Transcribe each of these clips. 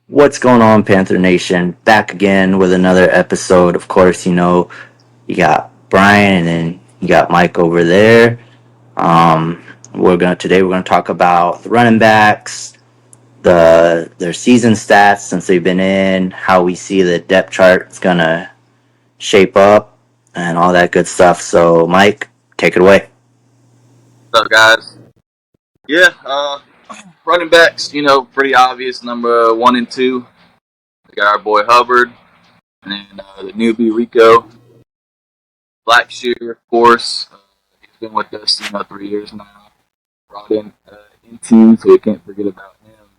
What's going on, Panther Nation? Back again with another episode. Of course, you got Brian and then you got Mike over there. We're gonna talk about the running backs, their season stats since they've been in, how we see the depth chart is gonna shape up, and all that good stuff. So, Mike, take it away. What's up, guys? Yeah, running backs, pretty obvious. Number 1 and 2, we got our boy Hubbard, and then the newbie Rico. Blackshear, of course. He's been with us, 3 years now. Brought in team, so we can't forget about him.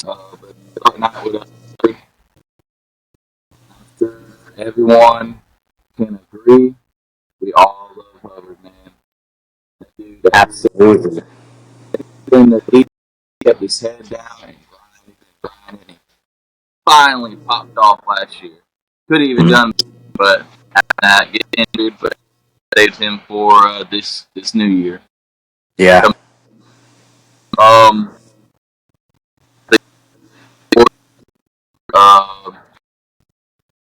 But starting out with us, I'm sure everyone can agree. We all love Hubbard, man. That dude, Absolutely. in the league, kept his head down and grinding. And finally popped off last year. Could have even done, but not get injured, but saved him for this new year. Yeah. Um, uh,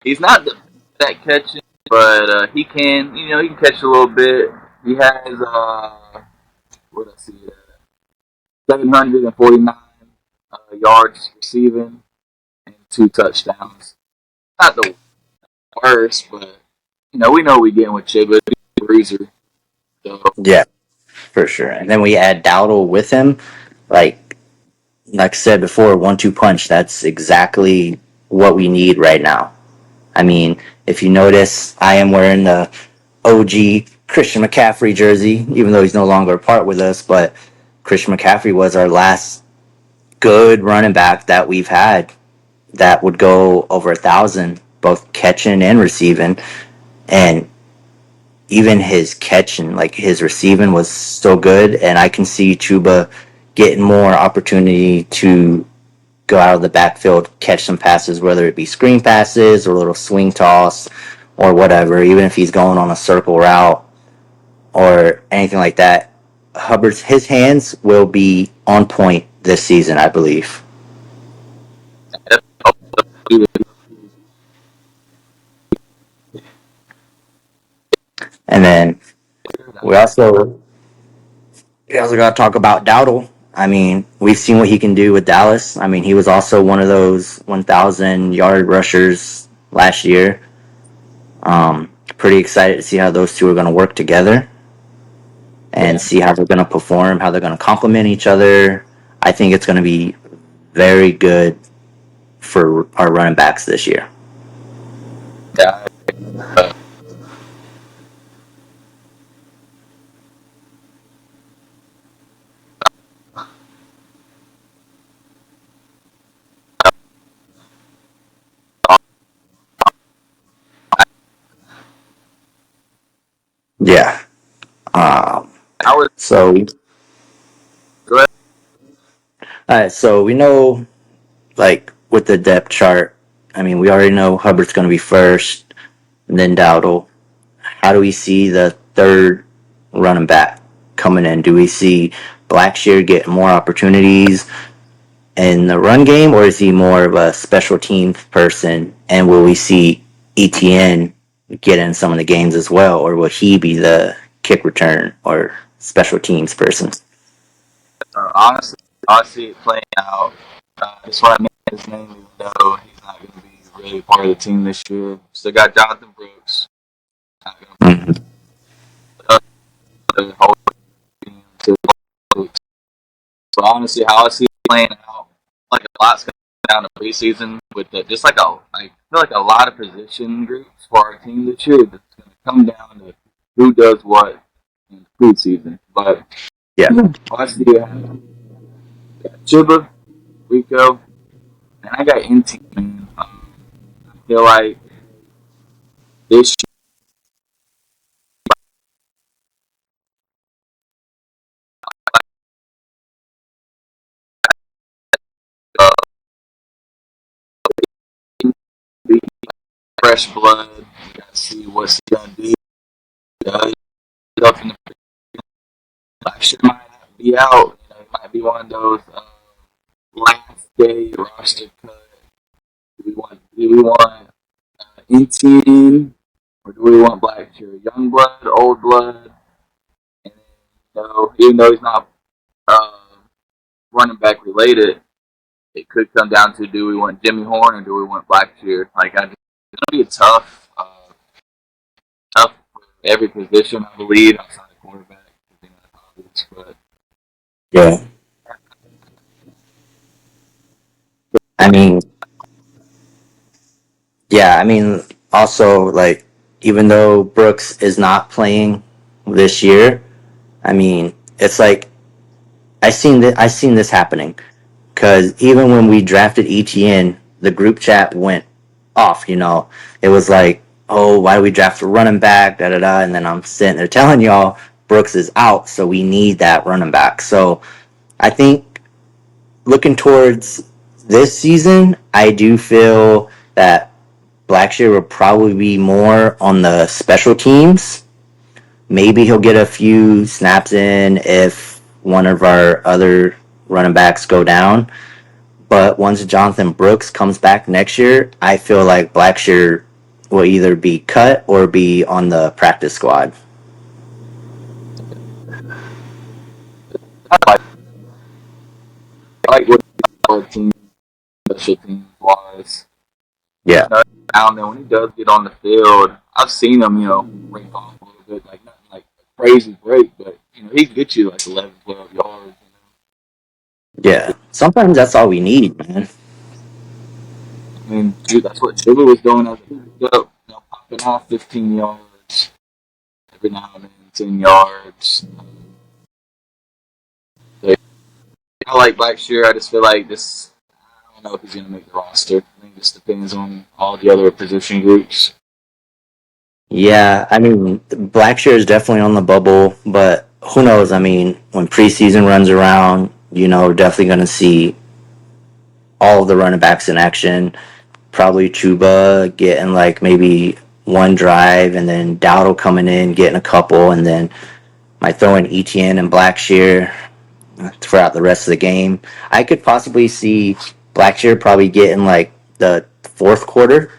he's not the that catching, but he can catch a little bit. He has what did I see? 749 yards receiving and 2 touchdowns. Not the worst, but we know we getting with Chibba. He's a breezer. So Yeah, for sure. And then we add Dowdle with him. Like like I said before, 1-2 punch. That's exactly what we need right now. I mean, if you notice, I am wearing the OG Christian McCaffrey jersey, even though he's no longer a part with us. But Christian McCaffrey was our last good running back that we've had that would go over 1,000, both catching and receiving. And even his catching, like his receiving, was so good. And I can see Chuba getting more opportunity to go out of the backfield, catch some passes, whether it be screen passes or a little swing toss or whatever, even if he's going on a circle route or anything like that. His hands will be on point this season, I believe. And then we also got to talk about Dowdle. I mean, we've seen what he can do with Dallas. I mean, he was also one of those 1,000-yard rushers last year. Pretty excited to see how those two are going to work together and see how they're going to perform, how they're going to complement each other. I think it's going to be very good for our running backs this year. yeah, Yeah. Um, I was so, good. so we know, like with the depth chart, I mean, we already know Hubbard's going to be first, and then Dowdle. How do we see the third running back coming in? Do we see Blackshear get more opportunities in the run game, or is he more of a special teams person? And will we see ETN get in some of the games as well, or will he be the kick return or special teams person? Honestly, I see it playing out. That's why I made his name, even though he's not going to be really part of the team this year. Still got Jonathan Brooks. Not going Mm-hmm. to put the whole team to Brooks. So honestly, how I see it playing out, like a lot's coming down to preseason with just I feel like a lot of position groups for our team this year. That's going to come down to who does what in preseason. But Yeah, I see it happen. Chiba, Rico, and I got NT, man. I feel like this year, be fresh blood. We got to see what's he gonna do. Up in the Black shit might not be out. It might be one of those last DK roster cut? Do we want Etienne, or do we want Blackshear? Young blood, old blood, and even though he's not uh, running back related, it could come down to, do we want Jimmy Horn or do we want Blackshear? It's gonna be a tough for every position, I believe, outside of quarterback. But Yeah. I mean, yeah, I mean, also, like, even though Brooks is not playing this year, I mean, it's like I seen this happening because even when we drafted ETN, the group chat went off. It was like, oh, why do we draft a running back? Da da da. And then I'm sitting there telling y'all Brooks is out, so we need that running back. So I think looking towards this season, I do feel that Blackshear will probably be more on the special teams. Maybe he'll get a few snaps in if one of our other running backs go down. But once Jonathan Brooks comes back next year, I feel like Blackshear will either be cut or be on the practice squad. I like what our team, special teams wise. Yeah. Now and when he does get on the field, I've seen him, break off a little bit, like nothing like a crazy break, but he can get you like 11, 12 yards. Yeah. Sometimes that's all we need, man. I mean, shoot, that's what Sugar was doing as a pickup, popping off 15 yards every now and then, 10 yards. So, I like Blackshear. I just feel like this. I don't know if he's going to make the roster. I think this depends on all the other position groups. Yeah, I mean, Blackshear is definitely on the bubble, but who knows? I mean, when preseason runs around, definitely going to see all of the running backs in action. Probably Chuba getting like maybe one drive, and then Dowdle coming in getting a couple, and then might throw in ETN and Blackshear throughout the rest of the game. I could possibly see Blackshear probably getting like the fourth quarter,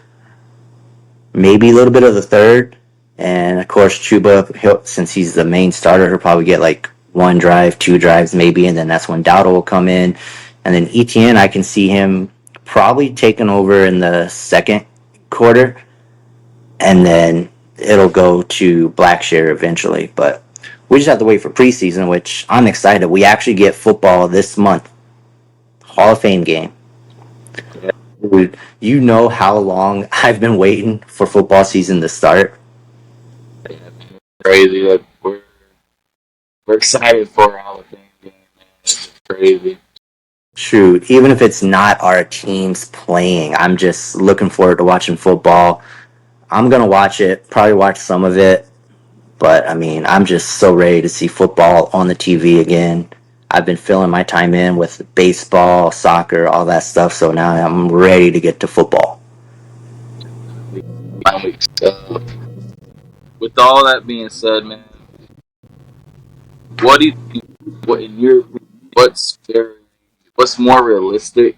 maybe a little bit of the third, and of course Chuba, since he's the main starter, he'll probably get like one drive, two drives maybe, and then that's when Dowdle will come in, and then ETN, I can see him probably taking over in the second quarter, and then it'll go to Blackshear eventually. But we just have to wait for preseason, which I'm excited. We actually get football this month, Hall of Fame game. Yeah. Dude, you know how long I've been waiting for football season to start. Yeah, crazy. Like, we're excited for our Hall of Fame game, man. It's just crazy. Shoot, even if it's not our teams playing, I'm just looking forward to watching football. I'm gonna watch it, probably watch some of it, but I mean, I'm just so ready to see football on the TV again. I've been filling my time in with baseball, soccer, all that stuff, so now I'm ready to get to football. So, with all that being said, man, what do you think? What in your opinion, what's more realistic?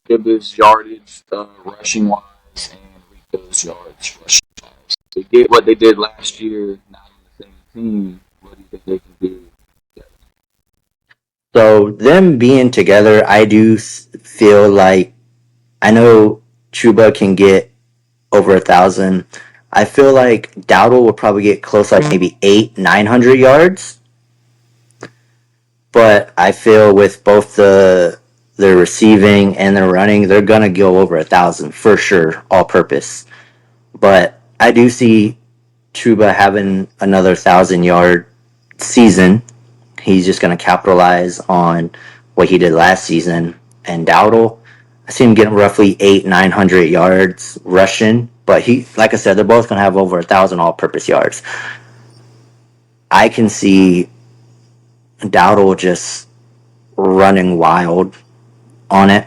Tibbs' yardage rushing wise and Rico's yards rushing wise. To get what they did last year, not on the same team, what do you think they can do? So them being together, I do feel like I know Chuba can get over 1,000. I feel like Dowdle will probably get close, like maybe 800-900 yards. But I feel with both the receiving and the running, they're gonna go over 1,000 for sure, all purpose. But I do see Chuba having another 1,000-yard season. He's just gonna capitalize on what he did last season. And Dowdle, I see him getting roughly 800-900 yards rushing. But he, like I said, they're both gonna have over 1,000 all-purpose yards. I can see Dowdle just running wild on it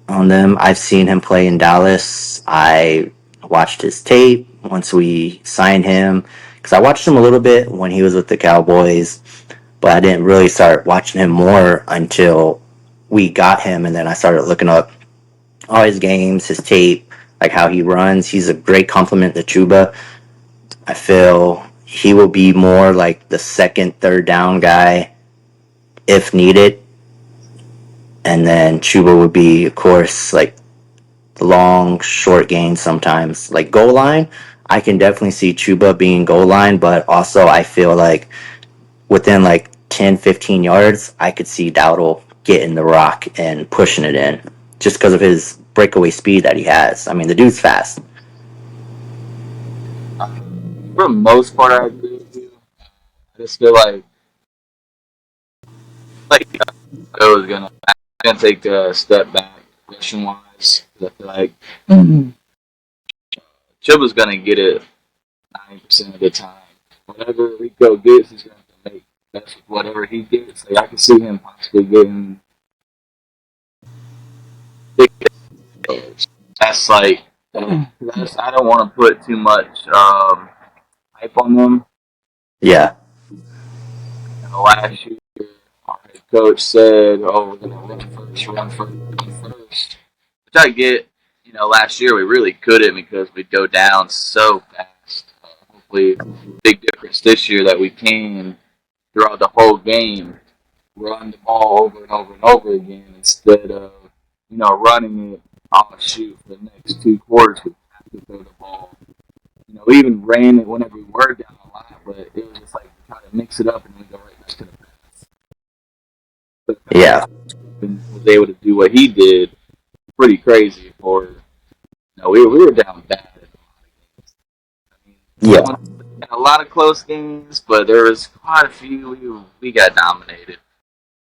on them. I've seen him play in Dallas. I watched his tape once we signed him because I watched him a little bit when he was with the Cowboys, but I didn't really start watching him more until we got him, and then I started looking up all his games, his tape, like how he runs. He's a great compliment to Chuba. I feel he will be more like the second, third down guy if needed. And then Chuba would be, of course, like the long, short gains sometimes. Like goal line, I can definitely see Chuba being goal line, but also I feel like within like 10, 15 yards, I could see Dowdle getting the rock and pushing it in just because of his breakaway speed that he has. I mean, the dude's fast. For the most part, I agree with you. I just feel like I was gonna take a step back rushing wise. I feel like Chuba's gonna get it 90% of the time. Whatever Rico gets, he's gonna have to make best with whatever he gets. Like I can see him possibly getting big yards. That's like that's I don't want to put too much hype on them. Yeah, Last year, our head coach said, "Oh, we're gonna run first, run first, run first," which I get. Last year we really couldn't because we'd go down so fast. Hopefully, big difference this year that we can throughout the whole game run the ball over and over and over again instead of running it. Oh shoot! For the next 2 quarters, we have to throw the ball. We even ran it whenever we were down a lot, but it was just like try to mix it up and we go right back to the pass. But yeah, was able to do what he did, pretty crazy. For we were down bad. I mean, yeah, in a lot of close games, but there was quite a few we got dominated. It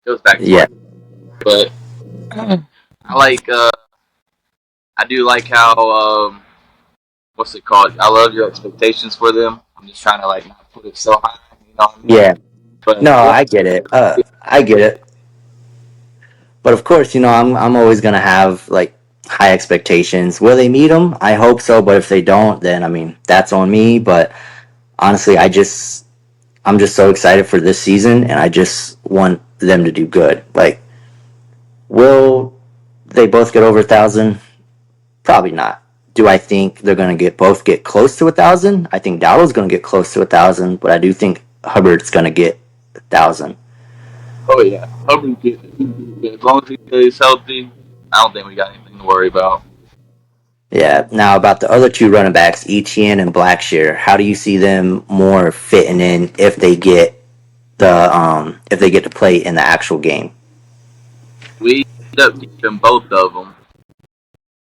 goes back to yeah, our, but I like I do like how what's it called? I love your expectations for them. I'm just trying to like not put it so high, you know what I mean? yeah. But No, yeah, I get it. I get it. But of course, I'm always gonna have like high expectations. Will they meet them? I hope so. But if they don't, then I mean that's on me. But honestly, I'm just so excited for this season, and I just want them to do good. Like, will they both get over 1,000? Probably not. Do I think they're going to get close to 1,000? I think Dowdle's going to get close to 1,000, but I do think Hubbard's going to get 1,000. oh yeah, Hubbard get it. As long as he stays healthy, I don't think we got anything to worry about. Yeah. Now about the other two running backs, Etienne and Blackshear, how do you see them more fitting in if they get to play in the actual game? We end up keeping both of them,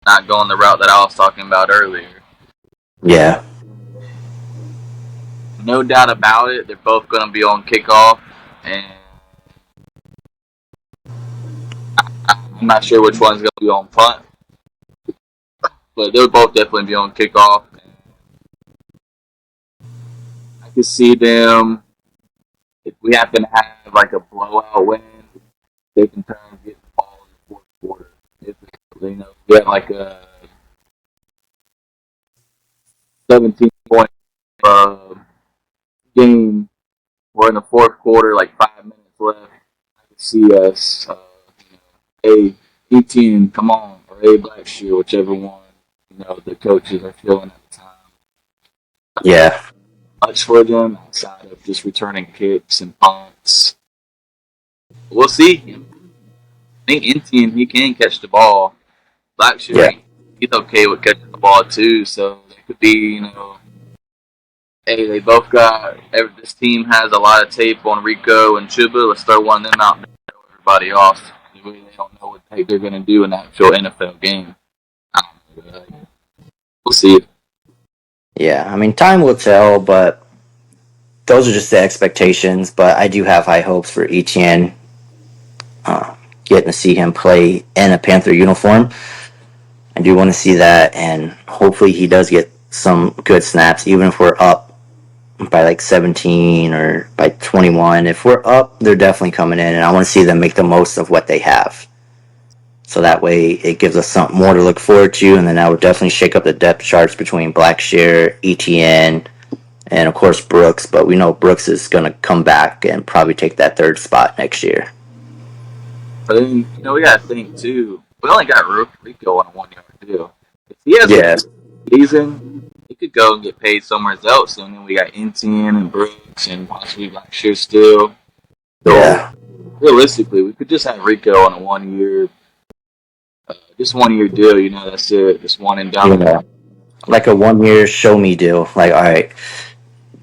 not going the route that I was talking about earlier. Yeah. No doubt about it, they're both going to be on kickoff, and I'm not sure which one's going to be on punt, but they'll both definitely be on kickoff. I can see them if we happen to have like a blowout win, they can turn and get the ball in the fourth quarter. If we have like a 17-point uh, game, we're in the fourth quarter, like 5 minutes left. I can see us, hey, E10, come on, or hey, Blackshear, whichever one the coaches are feeling at the time. Yeah. Much for them outside of just returning kicks and punts. We'll see. I think Etienne, he can catch the ball. Yeah. Blackshear, he's okay with catching the ball too, so it could be, hey, they both got. This team has a lot of tape on Rico and Chuba. Let's throw one of them out and throw everybody off. They don't know what tape they're going to do in that actual NFL game. I don't know. We'll see. Yeah. I mean, time will tell, but those are just the expectations. But I do have high hopes for Etienne, getting to see him play in a Panther uniform. I do want to see that, and hopefully he does get some good snaps, even if we're up by like 17 or by 21. If we're up, they're definitely coming in, and I want to see them make the most of what they have. So that way it gives us something more to look forward to, and then I would definitely shake up the depth charts between Blackshear, ETN, and of course Brooks. But we know Brooks is going to come back and probably take that third spot next year. But then, we got to think too. We only got Rico on a 1 year deal. If he has a Yeah, good season, he could go and get paid somewhere else. And then we got Etienne and Brooks and possibly Blackshear still. So yeah, realistically, we could just have Rico on a 1 year, just 1 year deal. That's it, just one and done. yeah. Like a 1 year show me deal. Like, all right,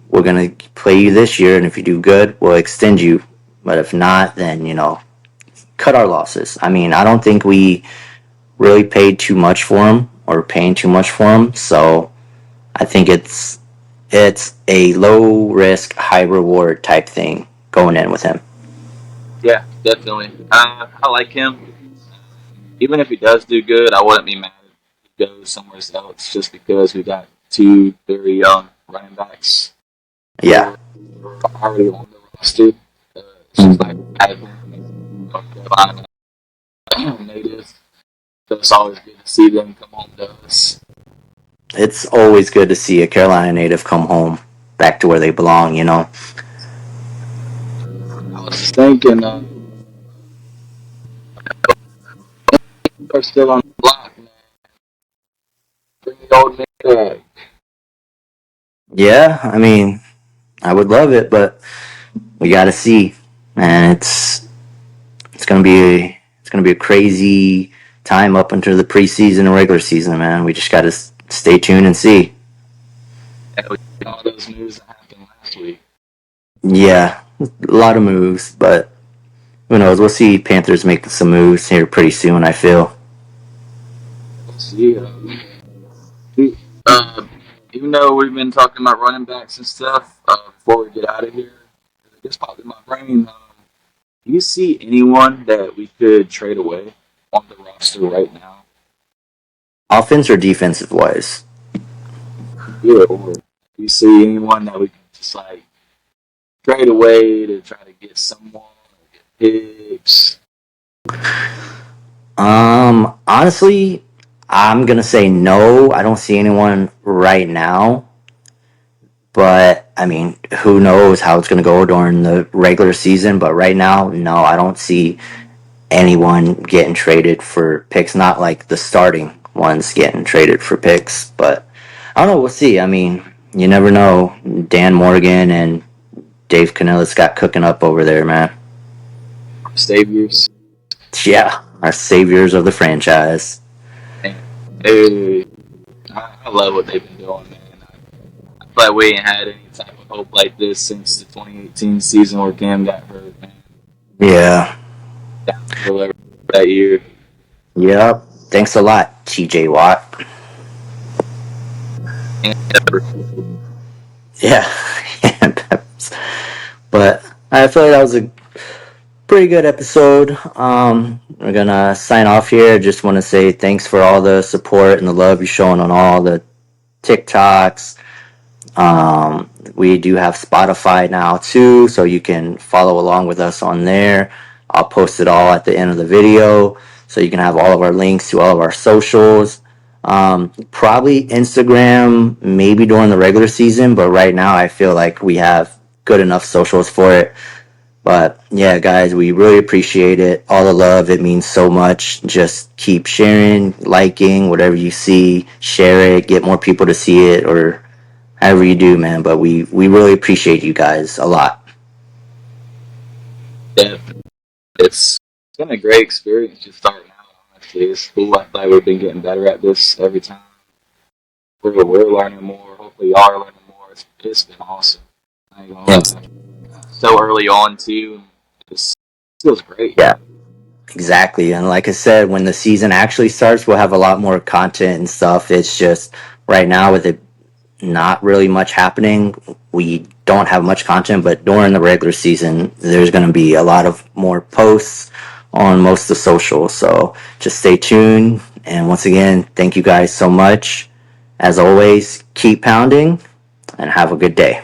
we're gonna play you this year, and if you do good, we'll extend you. But if not, then cut our losses. I mean, I don't think we really paid too much for him or paying too much for him. So I think it's a low risk, high reward type thing going in with him. Yeah, definitely. I like him. Even if he does do good, I wouldn't be mad if he goes somewhere else just because we got two very young running backs Yeah. who are already on the roster. It's just like having North Carolina native. So it's always good to see them come home to us. It's always good to see a Carolina native come home back to where they belong. I was just thinking, they're still on the block, man. Bring the old man back. Yeah, I mean, I would love it, but we got to see. And it's gonna be a crazy time up until the preseason and regular season, man. We just got to stay tuned and see. And we all those moves that happened last week. Yeah, a lot of moves, but who knows? We'll see Panthers make some moves here pretty soon, I feel. We'll see. Uh, Even though we've been talking about running backs and stuff, before we get out of here, it just popped in my brain. Do you see anyone that we could trade away on the roster right now? Offense or defensive wise? Yeah, or do you see anyone that we could just like trade away to try to get someone or get picks? Honestly, I'm gonna say no. I don't see anyone right now. But I mean, who knows how it's gonna go during the regular season? But right now, no, I don't see anyone getting traded for picks. Not like the starting ones getting traded for picks. But I don't know. We'll see. I mean, you never know. Dan Morgan and Dave Canales got cooking up over there, man. Saviors. Yeah, our saviors of the franchise. And, hey, I love what they've been doing, man. I feel like we ain't had any type of hope like this since the 2018 season where Cam got hurt, man. Yeah. Downhill that year. Yep. Thanks a lot, TJ Watt. And Yeah. But I feel like that was a pretty good episode. We're gonna sign off here. Just want to say thanks for all the support and the love you're showing on all the TikToks. We do have Spotify now too, so you can follow along with us on there. I'll post it all at the end of the video, so you can have all of our links to all of our socials. Probably Instagram, maybe during the regular season, but right now I feel like we have good enough socials for it. But yeah, guys, we really appreciate it. All the love, it means so much. Just keep sharing, liking, whatever you see, share it, get more people to see it, or however you do, man. But we really appreciate you guys a lot. yeah, it's been a great experience just starting out. Honestly, it's cool. I feel like we've been getting better at this every time. We're learning more. Hopefully, y'all are learning more. It's been awesome. I ain't gonna Yeah, lie. So early on too, it feels great. yeah, exactly. And like I said, when the season actually starts, we'll have a lot more content and stuff. It's just right now with it not really much happening. We don't have much content, but during the regular season, there's going to be a lot of more posts on most of the socials. So just stay tuned. And once again, thank you guys so much. As always, keep pounding and have a good day.